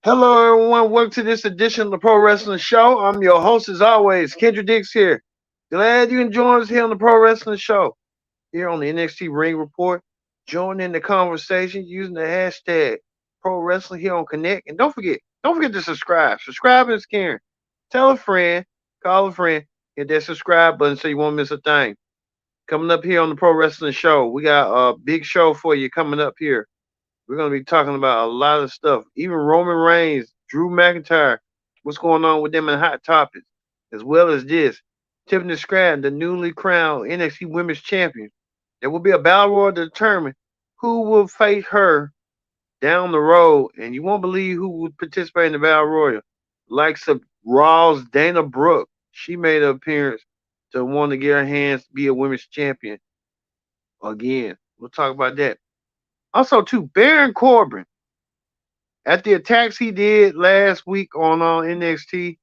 Hello, everyone. Welcome to this edition of the Pro Wrestling Show. I'm your host, as always, Kendra Dix here. Glad you can join us here on the Pro Wrestling Show, here on the NXT Ring Report. Join in the conversation using the hashtag Pro Wrestling here on Connect. And don't forget to subscribe. Subscribe is caring. Tell a friend, call a friend, hit that subscribe button so you won't miss a thing. Coming up here on the Pro Wrestling Show, we got a big show for you coming up here. We're going to be talking about a lot of stuff. Even Roman Reigns, Drew McIntyre, what's going on with them in Hot Topics, as well as this. Tiffany Stratton, the newly crowned NXT Women's Champion. There will be a battle royal to determine who will face her down the road, and you won't believe who will participate in the battle royal. Likes of Raw's Dana Brooke. She made an appearance to want to get her hands to be a women's champion again. We'll talk about that. Also, too, Baron Corbin. At the attacks he did last week on NXT,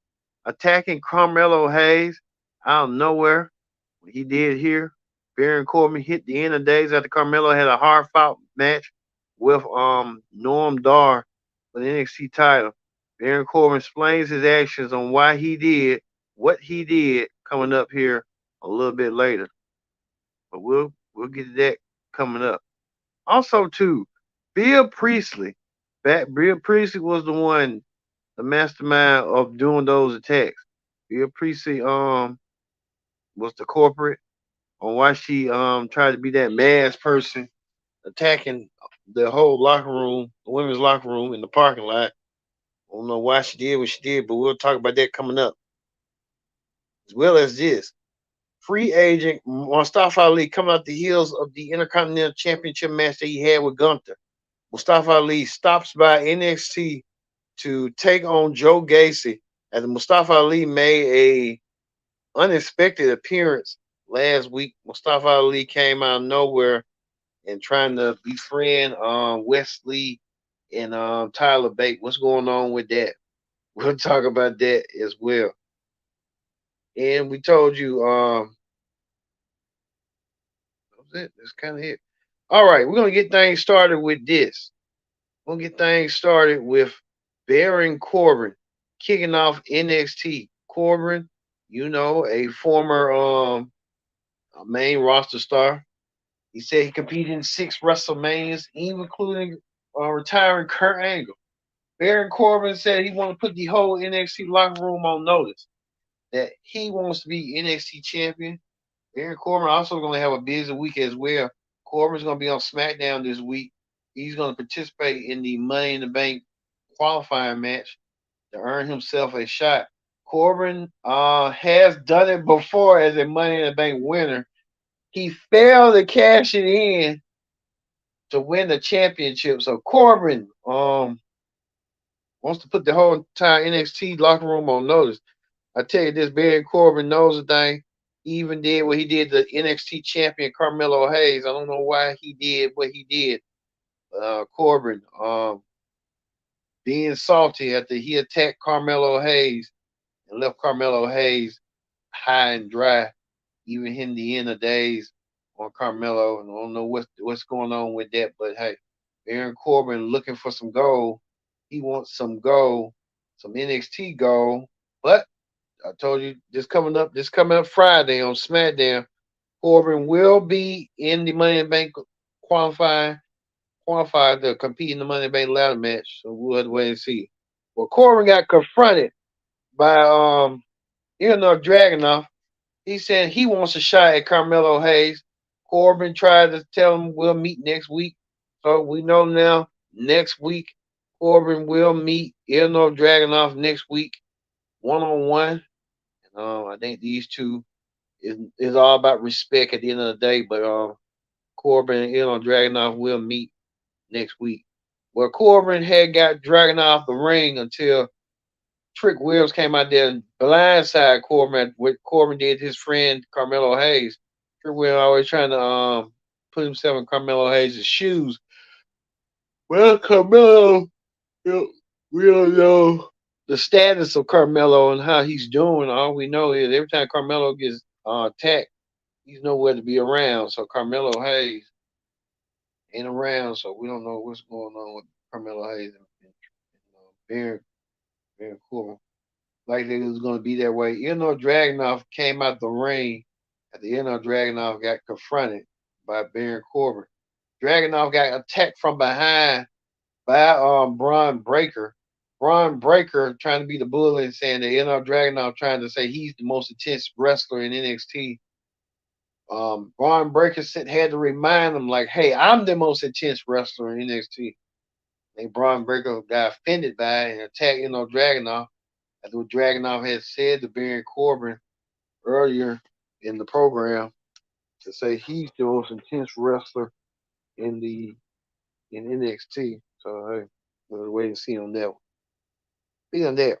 attacking Carmelo Hayes out of nowhere, what he did here, Baron Corbin hit the end of days after Carmelo had a hard fought match with Norm Dar for the NXT title. Baron Corbin explains his actions on why he did what he did coming up here a little bit later. But we'll get to that coming up. Also, too, Bill Priestley. Bill Priestley was the one, the mastermind of doing those attacks. Bill Priestley was the corporate on why she tried to be that mass person attacking the whole locker room, the women's locker room in the parking lot. I don't know why she did what she did, but we'll talk about that coming up. As well as this. Free agent Mustafa Ali coming out the heels of the Intercontinental Championship match that he had with Gunther. Mustafa Ali stops by NXT to take on Joe Gacy as Mustafa Ali made a unexpected appearance last week. Mustafa Ali came out of nowhere and trying to befriend Wesley and Tyler Bate. What's going on with that? We'll talk about that as well. And we told you that was it. That's kind of it. All right, we're gonna get things started with this. We'll get things started with Baron Corbin kicking off NXT. Corbin, a former a main roster star. He said he competed in 6 WrestleManias, even including retiring Kurt Angle. Baron Corbin said he wanted to put the whole NXT locker room on notice that he wants to be NXT champion. Baron Corbin also going to have a busy week as well. Corbin's going to be on SmackDown this week. He's going to participate in the Money in the Bank qualifying match to earn himself a shot. Corbin has done it before as a Money in the Bank winner. He failed to cash it in to win the championship. So Corbin wants to put the whole entire NXT locker room on notice. I tell you this, Baron Corbin knows the thing. He even did what he did to NXT champion Carmelo Hayes. I don't know why he did what he did. Corbin being salty after he attacked Carmelo Hayes and left Carmelo Hayes high and dry, even in the end of days on Carmelo. And I don't know what's going on with that, but hey, Baron Corbin looking for some gold. He wants some gold, some NXT gold. But I told you this coming up Friday on SmackDown, Corbin will be in the Money in the Bank qualified to compete in the Money in the Bank ladder match. So we'll have to wait and see. Well, Corbin got confronted by Dragunov. He said he wants a shot at Carmelo Hayes. Corbin tried to tell him we'll meet next week. So we know now next week Corbin will meet Dragunov next week, 1-on-1. I think these two is all about respect at the end of the day. But Corbin and Dragunov will meet next week. Well, Corbin had got Dragunov off the ring until Trick Williams came out there and blindside Corbin. What Corbin did to his friend Carmelo Hayes. Trick Williams always trying to put himself in Carmelo Hayes' shoes. Well, Carmelo, we don't know the status of Carmelo and how he's doing. All we know is every time Carmelo gets attacked, he's nowhere to be around. So Carmelo Hayes ain't around, so we don't know what's going on with Carmelo Hayes and Baron Corbin. Like it was going to be that way. Dragunov came out the ring. At the end, Dragunov got confronted by Baron Corbin. Dragunov got attacked from behind by Braun Breaker. Braun Breaker trying to be the bully and saying that Dragunov trying to say he's the most intense wrestler in NXT. Braun Breaker had to remind him like, "Hey, I'm the most intense wrestler in NXT." And Braun Breaker got offended by it and attacked Dragunov. That's what Dragunov had said to Baron Corbin earlier in the program to say he's the most intense wrestler in the in NXT. So hey, we'll wait and see on that one. Speaking of that,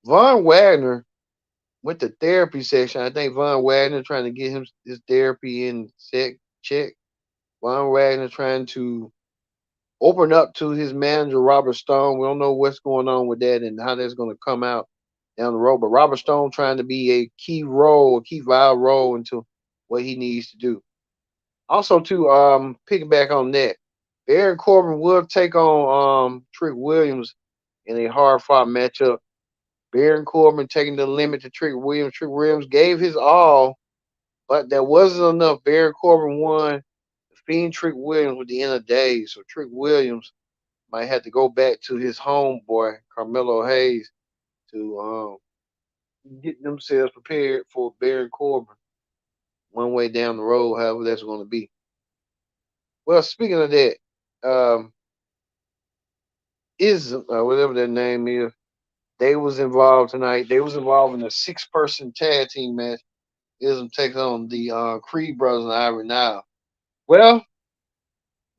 Von Wagner went to therapy session. I think Von Wagner trying to get his therapy in check. Von Wagner trying to open up to his manager Robert Stone. We don't know what's going on with that and how that's going to come out down the road. But Robert Stone trying to be a key vital role into what he needs to do. Also, to piggyback on that, Baron Corbin will take on Trick Williams in a hard fought matchup. Baron Corbin taking the limit to Trick Williams. Trick Williams gave his all, but that wasn't enough. Baron Corbin won, defeating Trick Williams with the end of days. So Trick Williams might have to go back to his homeboy Carmelo Hayes to get themselves prepared for Baron Corbin one way down the road, however that's going to be. Well, speaking of that, whatever their name is, they was involved tonight. They was involved in a 6-person tag team match. Ism takes on the Creed brothers and Ivory Nile. Well,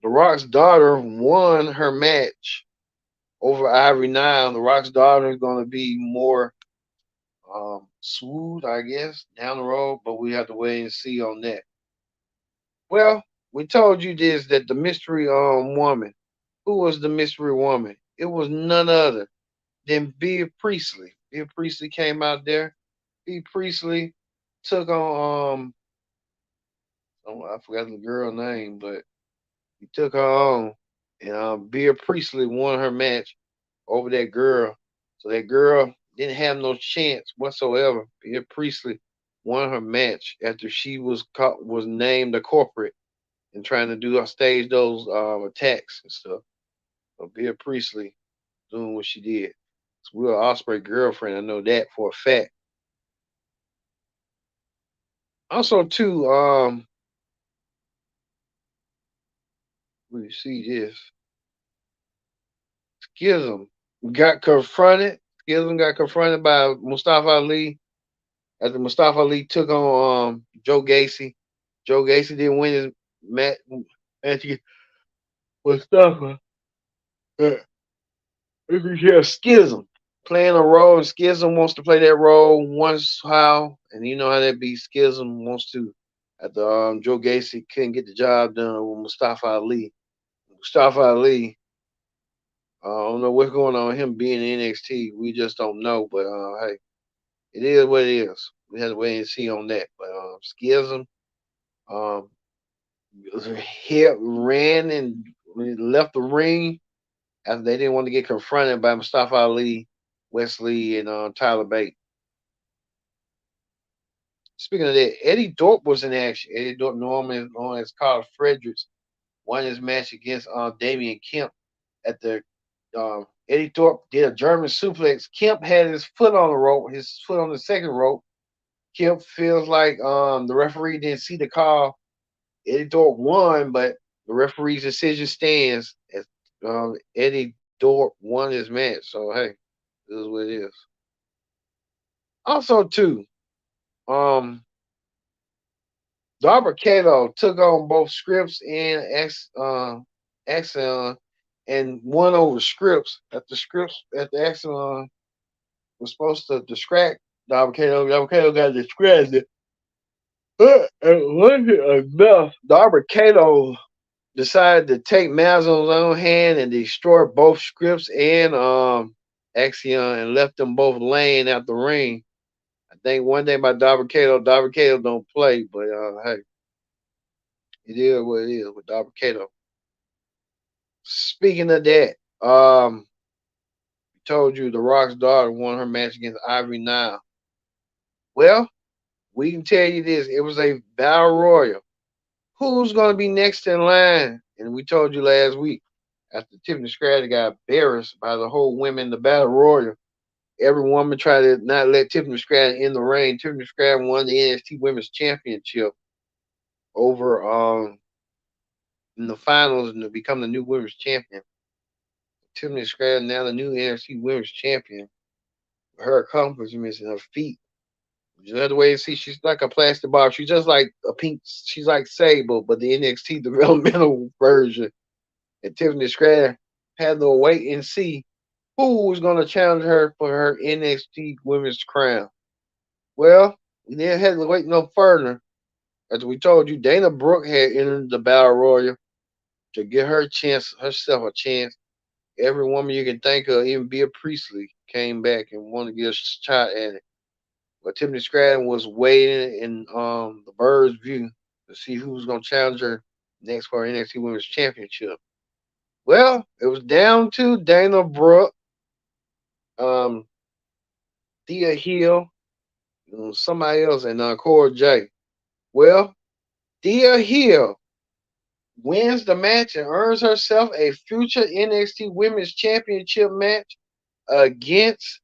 The Rock's daughter won her match over Ivory Nile. The Rock's daughter is going to be more smooth, I guess, down the road, but we have to wait and see on that. Well, we told you this that the mystery woman. Who was the mystery woman? It was none other than Bea Priestley. Bea Priestley came out there. Bea Priestley took on I forgot the girl name, but he took her on, and Bea Priestley won her match over that girl. So that girl didn't have no chance whatsoever. Bea Priestley won her match after she was named a corporate and trying to stage those attacks and stuff. So Bea Priestley doing what she did. So we're Osprey girlfriend. I know that for a fact. Also, too, we see this. Schism got confronted. Schism got confronted by Mustafa Ali after Mustafa Ali took on Joe Gacy. Joe Gacy didn't win his match. Mustafa. Yeah, Schism playing a role, and Schism wants to play that role once how, and you know how that be. Schism wants to. After Joe Gacy couldn't get the job done with Mustafa Ali. Mustafa Ali, I don't know what's going on with him being in NXT. We just don't know, but hey, it is what it is. We have to wait and see on that. But Schism, um, ran and left the ring after they didn't want to get confronted by Mustafa Ali, Wesley, and Tyler Bate. Speaking of that, Eddie Thorpe was in action. Eddie Thorpe, known as Carl Fredericks, won his match against Damian Kemp at the Eddie Thorpe did a German suplex. Kemp had his foot on the rope, his foot on the second rope. Kemp feels like the referee didn't see the call. Eddie Thorpe won, but the referee's decision stands as Eddie Thorpe won his match. So hey, this is what it is. Also, too, Darby Kato took on both Scripps and Axon and won over Scripps. After Axon was supposed to distract Darby Kato got distracted. But it wasn't enough. Darby Kato decided to take matters on his own hand and destroy both Scripps and Axion and left them both laying out the ring. I think one thing about Darby Kato don't play, but hey, it is what it is with Darby Kato. Speaking of that, told you The Rock's daughter won her match against Ivory Nile. Well, we can tell you this: it was a battle royal. Who's going to be next in line? And we told you last week after Tiffany Stratton got embarrassed by the whole women in the battle royal. Every woman tried to not let Tiffany Stratton in the ring. Tiffany Stratton won the NXT Women's Championship over in the finals and to become the new women's champion. Tiffany Stratton now the new NXT Women's Champion. Her accomplishments and her feet. You have to wait and see. She's like a plastic ball. She's just like a pink. She's like Sable, but the NXT developmental version. And Tiffany Stratton had to wait and see who was going to challenge her for her NXT Women's crown. Well, we didn't have to wait no further. As we told you, Dana Brooke had entered the Battle Royal to give herself a chance. Every woman you can think of, even Bea Priestley, came back and wanted to get a shot at it. But Tiffany Stratton was waiting in the bird's view to see who was going to challenge her next for her NXT Women's Championship. Well, it was down to Dana Brooke, um, Thea Hill, somebody else, and Cora J. Well, Thea Hill wins the match and earns herself a future NXT Women's Championship match against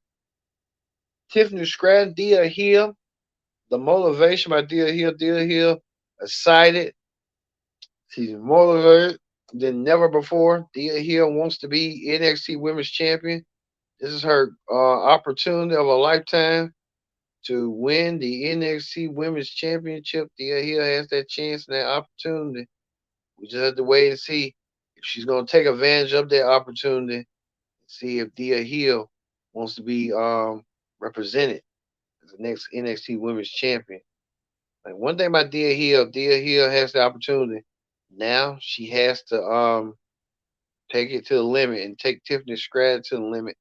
Tiffany Stratton. Thea Hill, the motivation by Thea Hill excited. She's motivated than never before. Thea Hill wants to be NXT Women's Champion. This is her opportunity of a lifetime to win the NXT Women's Championship. Thea Hill has that chance and that opportunity. We just have to wait and see if she's going to take advantage of that opportunity. See if Thea Hill wants to be represented as the next NXT Women's Champion. Like one thing about Thea Hill has the opportunity. Now she has to take it to the limit and take Tiffany Stratton to the limit.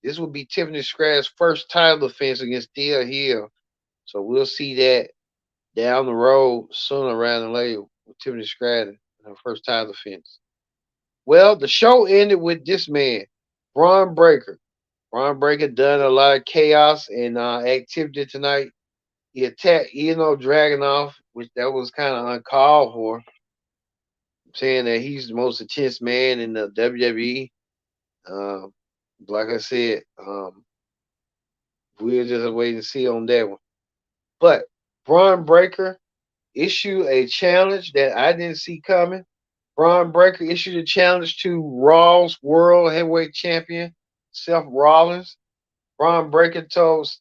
This will be Tiffany Stratton's first title defense against Thea Hill. So we'll see that down the road sooner rather than later with Tiffany Stratton and her first title defense. Well, the show ended with this man, Braun Breaker. Braun Breaker done a lot of chaos and activity tonight. He attacked Eno Dragunov, which that was kind of uncalled for. Saying that he's the most intense man in the WWE. Like I said, we'll just wait and see on that one. But Braun Breaker issued a challenge that I didn't see coming. Braun Breaker issued a challenge to Raw's World Heavyweight Champion, Seth Rollins. Braun Breaker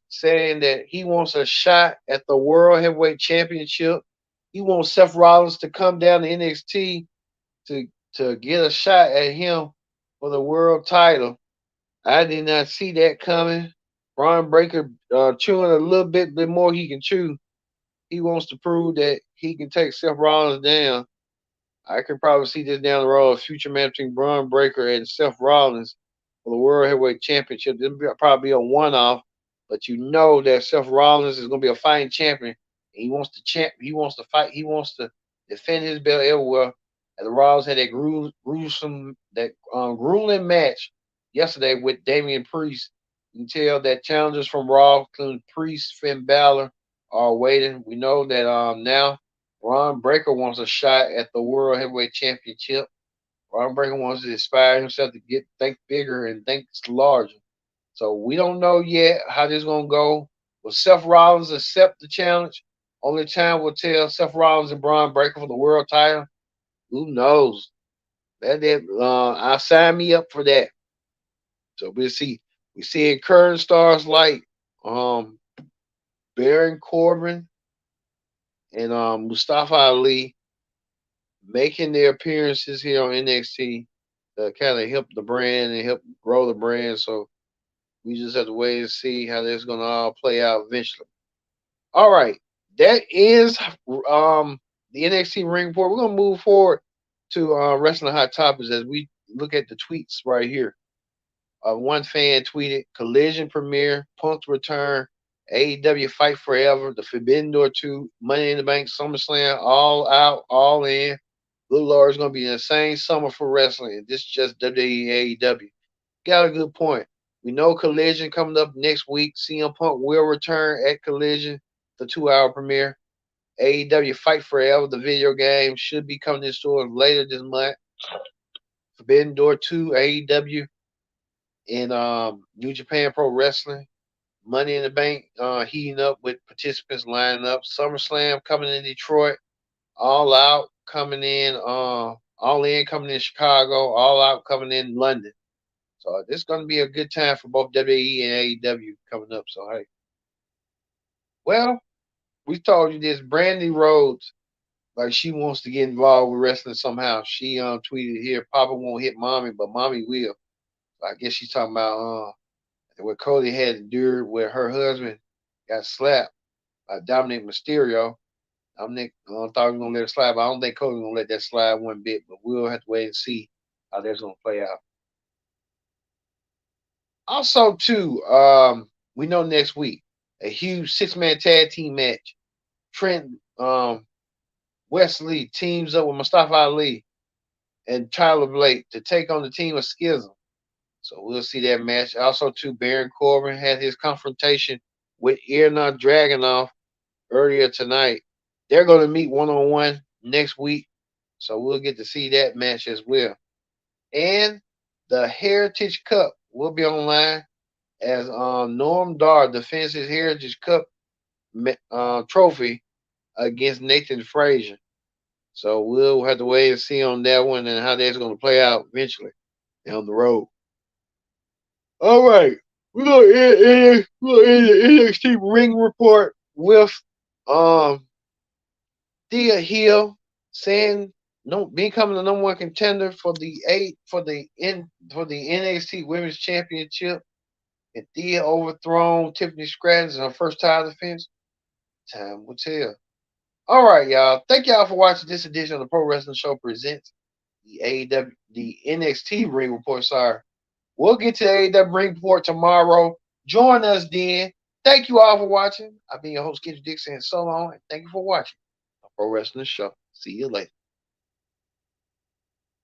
saying that he wants a shot at the World Heavyweight Championship. He wants Seth Rollins to come down to NXT to get a shot at him for the world title. I did not see that coming. Braun Breaker chewing a little bit more he can chew. He wants to prove that he can take Seth Rollins down. I can probably see this down the road, a future match between Braun Breaker and Seth Rollins for the World Heavyweight Championship. This will probably be a one-off, but you know that Seth Rollins is going to be a fighting champion. He wants to fight. He wants to defend his belt everywhere. And the Rollins had that grueling match yesterday with Damian Priest. You can tell that challengers from Raw, including Priest, Finn Balor, are waiting. We know that now Braun Breaker wants a shot at the World Heavyweight Championship. Braun Breaker wants to inspire himself to think bigger and think larger. So we don't know yet how this is going to go. Will Seth Rollins accept the challenge? Only time will tell. Seth Rollins and Braun Breaker for the world title. Who knows? I'll sign me up for that. So we'll see. We see current stars like Baron Corbin and Mustafa Ali making their appearances here on NXT to kind of help the brand and help grow the brand. So we just have to wait and see how this is going to all play out eventually. All right. That is the NXT Ring Report. We're going to move forward to Wrestling Hot Topics as we look at the tweets right here. One fan tweeted, Collision premiere, Punk's return, AEW Fight Forever, The Forbidden Door 2, Money in the Bank, SummerSlam, all out, all in. Good Lord, it's going to be an insane summer for wrestling. This is just WWE AEW. Got a good point. We know Collision coming up next week. CM Punk will return at Collision, the 2 hour premiere. AEW Fight Forever, the video game, should be coming to stores later this month. Forbidden Door 2, AEW, and New Japan Pro Wrestling. Money in the Bank heating up with participants lining up. SummerSlam coming in Detroit. All Out coming in. All In coming in Chicago. All Out coming in London. So this is going to be a good time for both WWE and AEW coming up. So hey, well, we told you this. Brandy Rhodes, like she wants to get involved with wrestling somehow. She tweeted here, Papa won't hit mommy, but mommy will. So I guess she's talking about what Cody had endured where her husband got slapped by Dominic Mysterio. Dominic thought he was gonna let it slide, but I don't think Cody's gonna let that slide one bit. But we'll have to wait and see how that's gonna play out. Also, too, we know next week a huge 6-man tag team match. Trent Wesley teams up with Mustafa Ali and Tyler Blake to take on the team of Schism. So we'll see that match. Also, too, Baron Corbin had his confrontation with Irna Dragunov earlier tonight. They're going to meet one-on-one next week. So we'll get to see that match as well. And the Heritage Cup will be online as Norm Dar defends his Heritage Cup trophy against Nathan Frazier. So we'll have to wait and see on that one and how that's going to play out eventually down the road. All right, we're going to end the NXT ring report with Thea Hill saying becoming the number one contender for the NXT Women's Championship, and Thea overthrown Tiffany Stratton in her first title defense. Time will tell. All right, y'all. Thank y'all for watching this edition of the Pro Wrestling Show presents the NXT Ring Report. Sorry. We'll get to the AEW Ring Report tomorrow. Join us then. Thank you all for watching. I've been your host, Kendrick Dixon, and so long. And thank you for watching the Pro Wrestling Show. See you later.